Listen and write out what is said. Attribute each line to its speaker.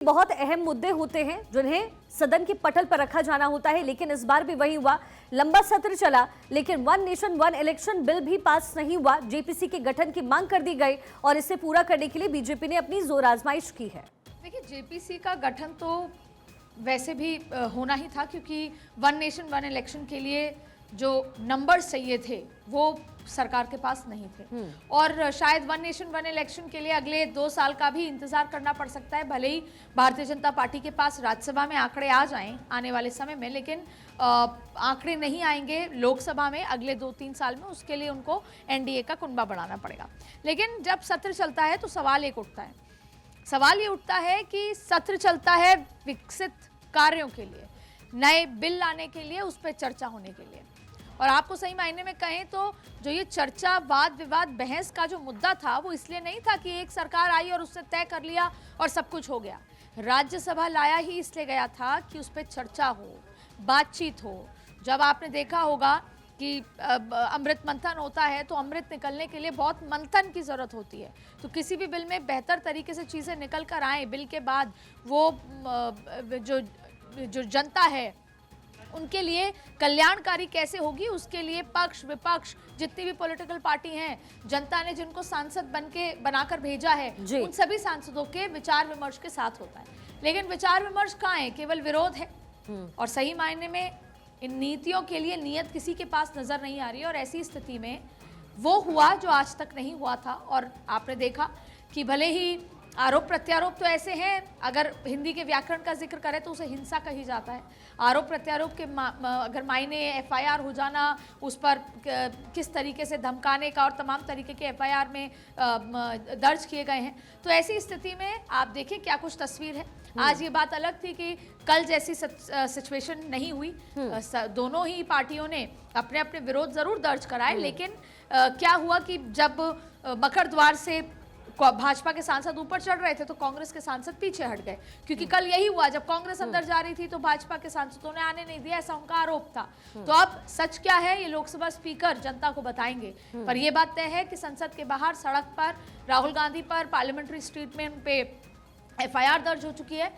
Speaker 1: बहुत अहम मुद्दे होते हैं जिन्हें सदन के पटल पर रखा जाना होता है, लेकिन इस बार भी वही हुआ। लंबा सत्र चला, लेकिन one nation one election bill भी पास नहीं हुआ। जेपीसी के गठन की मांग कर दी गई और इसे पूरा करने के लिए बीजेपी ने अपनी जोर आजमाइश की है।
Speaker 2: देखिए, जेपीसी का गठन तो वैसे भी होना ही था, क्योंकि वन नेशन वन इलेक्शन के लिए जो नंबर चाहिए थे वो सरकार के पास नहीं थे और शायद वन नेशन वन इलेक्शन के लिए अगले 2 साल का भी इंतजार करना पड़ सकता है। भले ही भारतीय जनता पार्टी के पास राज्यसभा में आंकड़े आ जाएं आने वाले समय में, लेकिन आंकड़े नहीं आएंगे लोकसभा में अगले 2-3 साल में। उसके लिए उनको एनडीए का कुनबा बढ़ाना पड़ेगा। लेकिन जब सत्र चलता है तो सवाल एक उठता है, सवाल ये उठता है कि सत्र चलता है विकसित कार्यों के लिए, नए बिल लाने के लिए, उस पर चर्चा होने के लिए। और आपको सही मायने में कहें तो जो ये चर्चा, वाद विवाद, बहस का जो मुद्दा था वो इसलिए नहीं था कि एक सरकार आई और उससे तय कर लिया और सब कुछ हो गया। राज्यसभा लाया ही इसलिए गया था कि उस पर चर्चा हो, बातचीत हो। जब आपने देखा होगा कि अमृत मंथन होता है तो अमृत निकलने के लिए बहुत मंथन की ज़रूरत होती है। तो किसी भी बिल में बेहतर तरीके से चीज़ें निकल कर आएँ, बिल के बाद वो जो जनता है उनके लिए कल्याणकारी कैसे होगी, उसके लिए पक्ष विपक्ष जितनी भी पॉलिटिकल पार्टी हैं, जनता ने जिनको सांसद बनाकर भेजा है, उन सभी सांसदों के विचार विमर्श के साथ होता है। लेकिन विचार विमर्श कहाँ है? केवल विरोध है। और सही मायने में इन नीतियों के लिए नियत किसी के पास नजर नहीं आ रही है। और ऐसी स्थिति में वो हुआ जो आज तक नहीं हुआ था। और आपने देखा कि भले ही आरोप प्रत्यारोप तो ऐसे हैं, अगर हिंदी के व्याकरण का जिक्र करें तो उसे हिंसा कही जाता है। आरोप प्रत्यारोप के अगर मायने एफआईआर हो जाना, उस पर किस तरीके से धमकाने का और तमाम तरीके के एफआईआर में दर्ज किए गए हैं। तो ऐसी स्थिति में आप देखिए क्या कुछ तस्वीर है। आज ये बात अलग थी कि कल जैसी सिचुएशन नहीं हुई। दोनों ही पार्टियों ने अपने अपने विरोध जरूर दर्ज कराए, लेकिन क्या हुआ कि जब मकर द्वार से भाजपा के सांसद ऊपर चढ़ रहे थे तो कांग्रेस के सांसद पीछे हट गए, क्योंकि कल यही हुआ। जब कांग्रेस अंदर जा रही थी तो भाजपा के सांसदों ने आने नहीं दिया, ऐसा उनका आरोप था। तो अब सच क्या है ये लोकसभा स्पीकर जनता को बताएंगे। पर यह बात तय है कि संसद के बाहर सड़क पर राहुल गांधी पर पार्लियामेंट्री स्ट्रीट में उन पे एफआईआर दर्ज हो चुकी है।